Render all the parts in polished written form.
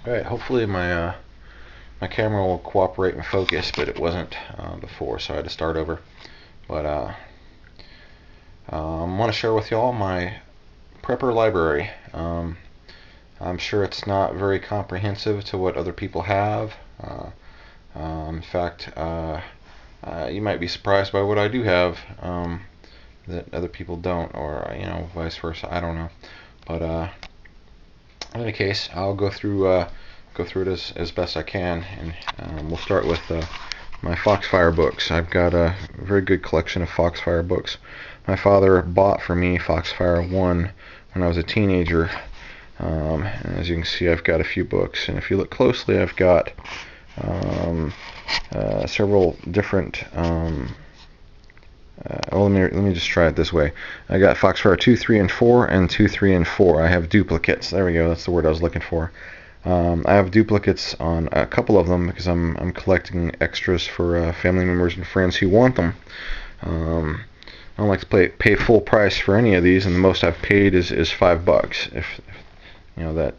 Alright, hopefully my camera will cooperate and focus, but it wasn't before, so I had to start over. But I want to share with y'all my prepper library. I'm sure it's not very comprehensive to what other people have. In fact, you might be surprised by what I do have that other people don't, or vice versa. I don't know. But in any case, I'll go through it as best I can, and we'll start with my Foxfire books. I've got a very good collection of Foxfire books. My father bought for me Foxfire 1 when I was a teenager. And as you can see, I've got a few books, and if you look closely, I've got several different let me just try it this way. I got Foxfire 2, 3, and 4, and 2, 3, and 4. I have duplicates. There we go. That's the word I was looking for. I have duplicates on a couple of them because I'm collecting extras for family members and friends who want them. I don't like to pay full price for any of these, and the most I've paid is $5. If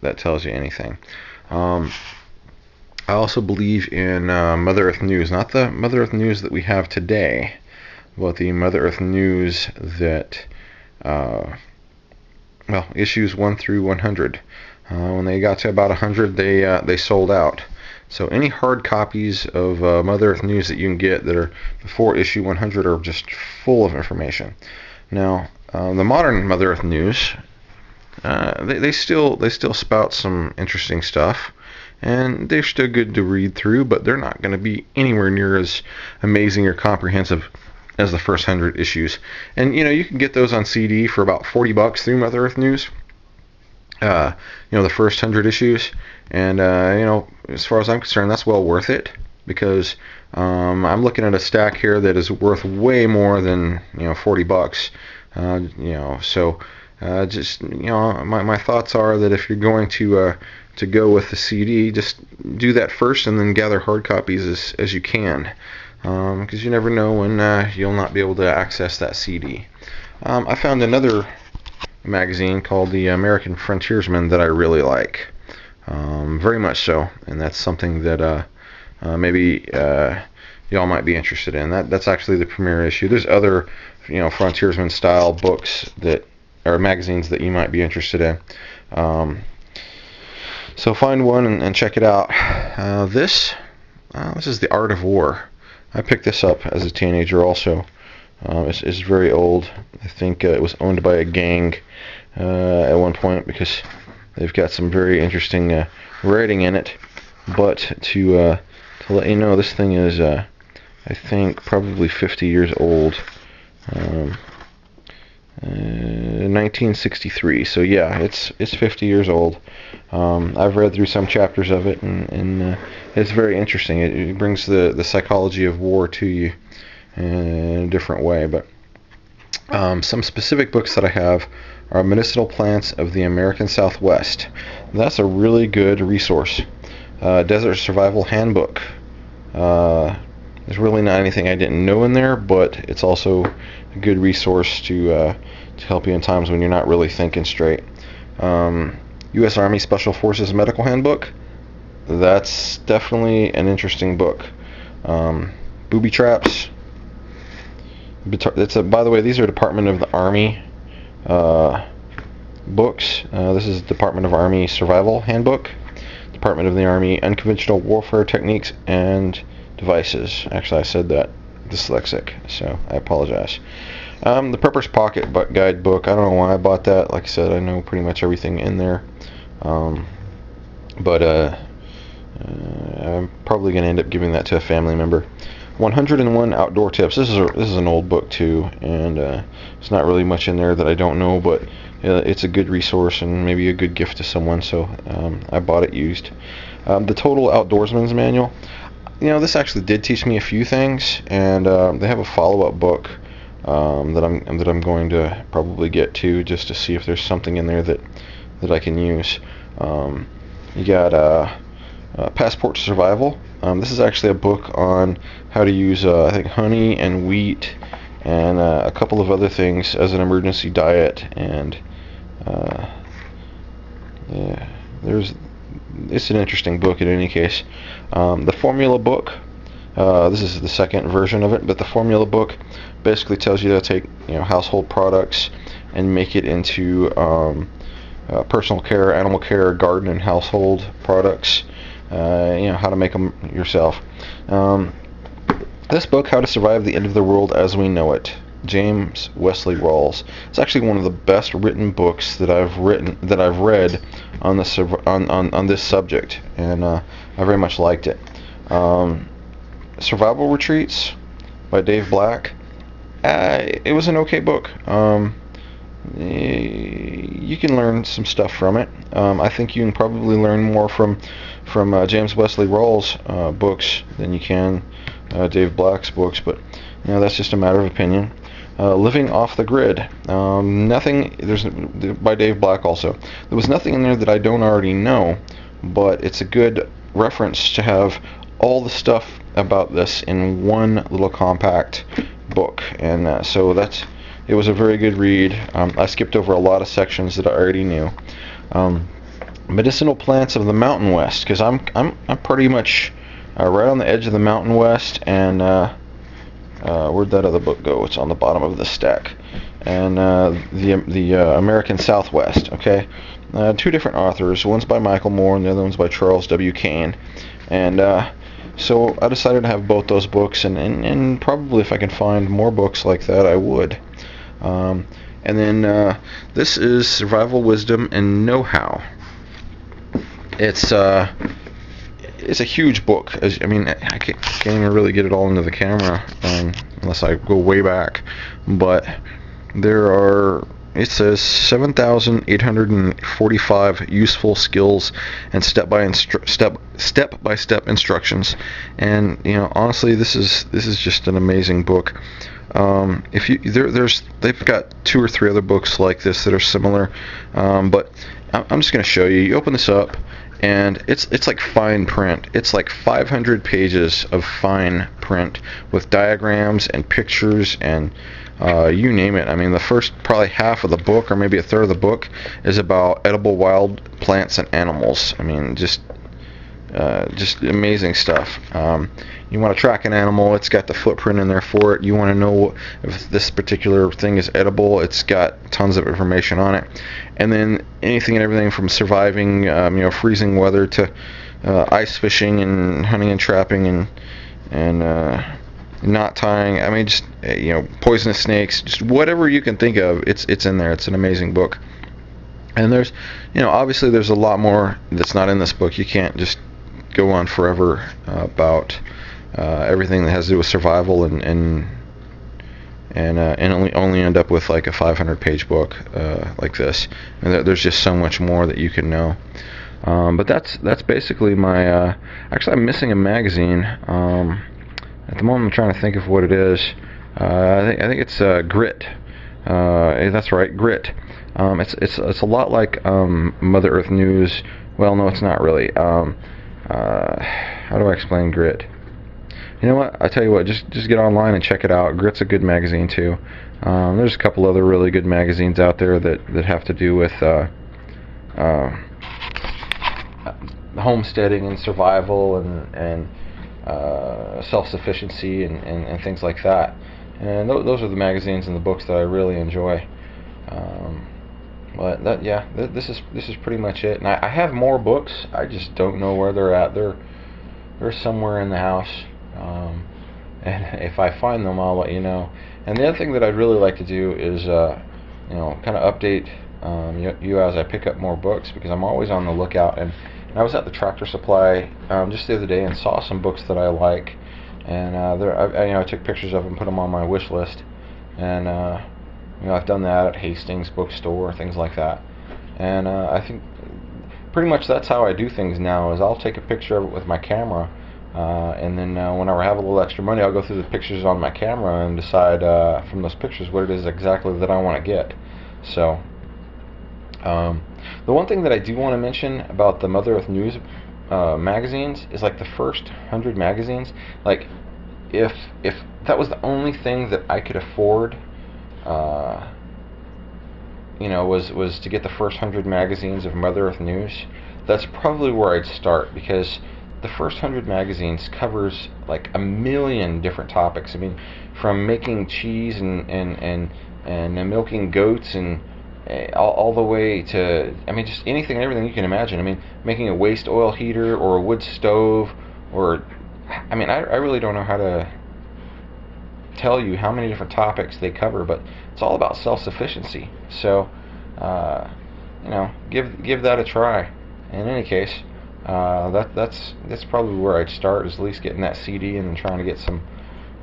that tells you anything. I also believe in Mother Earth News, not the Mother Earth News that we have today, but the Mother Earth News that, issues 1 through 100. When they got to about 100, they sold out. So any hard copies of Mother Earth News that you can get that are before issue 100 are just full of information. Now, the modern Mother Earth News, they still spout some interesting stuff, and they're still good to read through, but they're not going to be anywhere near as amazing or comprehensive as the first 100 issues. And you can get those on CD for about $40 through Mother Earth News. The first 100 issues, and as far as I'm concerned, that's well worth it, because I'm looking at a stack here that is worth way more than $40. My thoughts are that if you're going to go with the CD, just do that first, and then gather hard copies as you can, because you never know when you'll not be able to access that CD. I found another magazine called the American Frontiersman that I really like, very much so, and that's something that maybe y'all might be interested in. That's actually the premier issue. There's other frontiersman style books that are magazines that you might be interested in. So find one and check it out. This is The Art of War. I picked this up as a teenager also. It's very old. I think it was owned by a gang at one point, because they've got some very interesting writing in it. But to let you know, this thing is I think probably 50 years old. 1963. So yeah, it's 50 years old. I've read through some chapters of it, and it's very interesting. It brings the psychology of war to you in a different way. But some specific books that I have are Medicinal Plants of the American Southwest. That's a really good resource. Desert Survival Handbook. There's really not anything I didn't know in there, but it's also a good resource to help you in times when you're not really thinking straight. U.S. Army Special Forces Medical Handbook. That's definitely an interesting book. Booby traps. By the way, these are Department of the Army books. This is Department of Army Survival Handbook. Department of the Army Unconventional Warfare Techniques and Devices. Actually, I said that dyslexic, so I apologize. The Prepper's Pocket Guide book. I don't know why I bought that. Like I said, I know pretty much everything in there. But I'm probably going to end up giving that to a family member. 101 Outdoor Tips. This is an old book too, and it's not really much in there that I don't know, but it's a good resource and maybe a good gift to someone, so I bought it used. The Total Outdoorsman's Manual. This actually did teach me a few things, and they have a follow-up book that I'm going to probably get to, just to see if there's something in there that I can use. You got Passport to Survival. This is actually a book on how to use I think honey and wheat and a couple of other things as an emergency diet, and yeah, there's it's an interesting book in any case. The formula book. This is the second version of it, but the formula book basically tells you to take household products and make it into personal care, animal care, garden, and household products. How to make them yourself. This book, How to Survive the End of the World as We Know It, James Wesley Rawles. It's actually one of the best written books that I've read on this subject, and I very much liked it. Survival Retreats by Dave Black. It was an okay book. You can learn some stuff from it. I think you can probably learn more from James Wesley Rawles' books than you can Dave Black's books, but that's just a matter of opinion. Living Off the Grid. Nothing. There's by Dave Black also. There was nothing in there that I don't already know, but it's a good reference to have all the stuff about this in one little compact book, and so it was a very good read. I skipped over a lot of sections that I already knew. Medicinal Plants of the Mountain West, because I'm pretty much right on the edge of the Mountain West, and where'd that other book go? It's on the bottom of the stack. And the American Southwest. Okay, two different authors. One's by Michael Moore, and the other one's by Charles W. Kane. And so I decided to have both those books, and probably if I can find more books like that, I would. And then this is Survival Wisdom and Know-How. It's a huge book. I can't even really get it all into the camera unless I go way back. But it says 7,845 useful skills and step-by-step instructions. And honestly, this is just an amazing book. They've got 2 or 3 other books like this that are similar, but I'm just going to show you. You open this up, and it's like fine print. It's like 500 pages of fine print with diagrams and pictures and you name it. I mean, the first probably half of the book, or maybe a third of the book, is about edible wild plants and animals. I mean, just amazing stuff. You want to track an animal, it's got the footprint in there for it. You want to know if this particular thing is edible, it's got tons of information on it. And then anything and everything from surviving freezing weather to ice fishing and hunting and trapping and knot tying. I mean, just poisonous snakes, just whatever you can think of, it's in there. It's an amazing book. And there's obviously there's a lot more that's not in this book. You can't just go on forever about everything that has to do with survival and only end up with like a 500-page book like this. And there's just so much more that you can know. But that's basically my. Actually, I'm missing a magazine. At the moment, I'm trying to think of what it is. I think it's Grit. That's right, Grit. It's a lot like Mother Earth News. Well, no, it's not really. How do I explain Grit? You know what? I tell you what. Just get online and check it out. Grit's a good magazine too. There's a couple other really good magazines out there that have to do with homesteading and survival and self-sufficiency and things like that. And those are the magazines and the books that I really enjoy. But this is pretty much it. And I have more books. I just don't know where they're at. They're somewhere in the house. And if I find them, I'll let you know. And the other thing that I'd really like to do is kind of update you as I pick up more books, because I'm always on the lookout. And I was at the Tractor Supply just the other day and saw some books that I like, and I took pictures of them, put them on my wish list, and I've done that at Hastings bookstore, things like that. And I think pretty much that's how I do things now. Is I'll take a picture of it with my camera, and then whenever I have a little extra money, I'll go through the pictures on my camera and decide from those pictures what it is exactly that I want to get. So. The one thing that I do want to mention about the Mother Earth News magazines is like the first 100 magazines. Like, if that was the only thing that I could afford, was to get the first 100 magazines of Mother Earth News, that's probably where I'd start, because the first 100 magazines covers like a million different topics. I mean, from making cheese and milking goats and all the way to, I mean, just anything and everything you can imagine. I mean, making a waste oil heater or a wood stove, or, I mean, I really don't know how to tell you how many different topics they cover, but it's all about self-sufficiency. So, you know, give that a try. In any case, that's probably where I'd start, is at least getting that CD and then trying to get some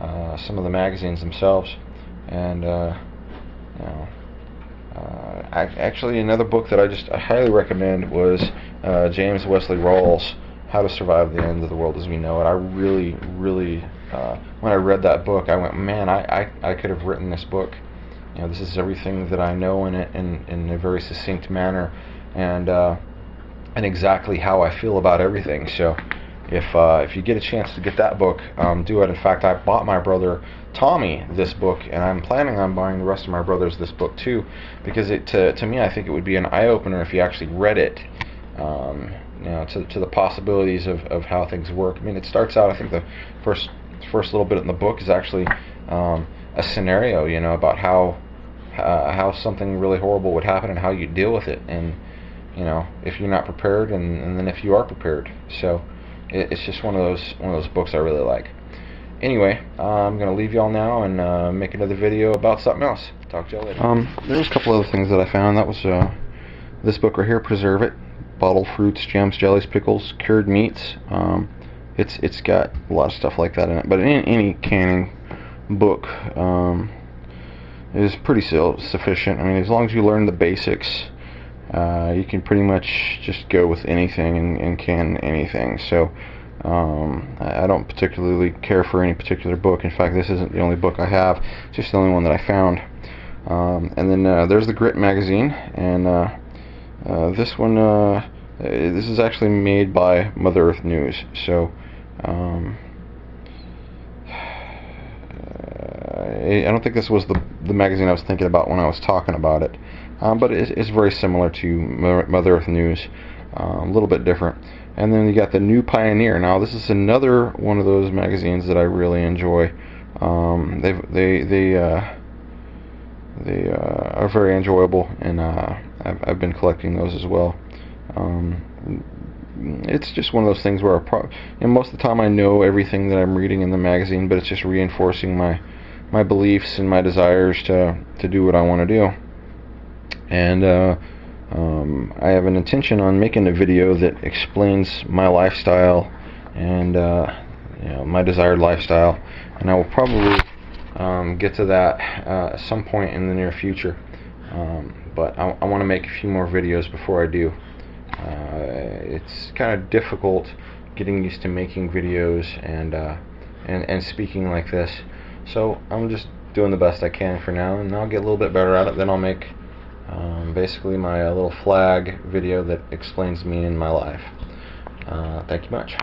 of the magazines themselves. And you know, actually, another book that I highly recommend was James Wesley Rawls' How to Survive the End of the World as We Know It. I really, when I read that book, I went, man, I could have written this book. You know, this is everything that I know in it in a very succinct manner, and exactly how I feel about everything. So if you get a chance to get that book, do it. In fact, I bought my brother Tommy this book, and I'm planning on buying the rest of my brothers this book too, because to me, I think it would be an eye-opener if you actually read it, you know, to the possibilities of how things work. I mean, it starts out, I think the first little bit in the book is actually a scenario, you know, about how something really horrible would happen and how you deal with it, and you know, if you're not prepared, and then if you are prepared. So it's just one of those books I really like. Anyway, I'm gonna leave y'all now and make another video about something else. Talk to y'all later. There was a couple other things that I found. That was this book right here, Preserve It: Bottled Fruits, Jams, Jellies, Pickles, Cured Meats. It's got a lot of stuff like that in it. But any canning book is pretty sufficient. I mean, as long as you learn the basics, you can pretty much just go with anything and can anything. So I don't particularly care for any particular book. In fact, this isn't the only book I have, it's just the only one that I found. And then there's the Grit magazine, and this one, this is actually made by Mother Earth News. So I don't think this was the magazine I was thinking about when I was talking about it, but it's very similar to Mother Earth News, a little bit different. And then you got the New Pioneer. Now this is another one of those magazines that I really enjoy. They are very enjoyable, and I've been collecting those as well. It's just one of those things where most of the time I know everything that I'm reading in the magazine, but it's just reinforcing my beliefs and my desires to do what I want to do. And I have an intention on making a video that explains my lifestyle and you know, my desired lifestyle, and I will probably get to that at some point in the near future. But I want to make a few more videos before I do. It's kind of difficult getting used to making videos and speaking like this, so I'm just doing the best I can for now, and I'll get a little bit better at it. Then I'll make basically my little flag video that explains me and my life. Thank you much.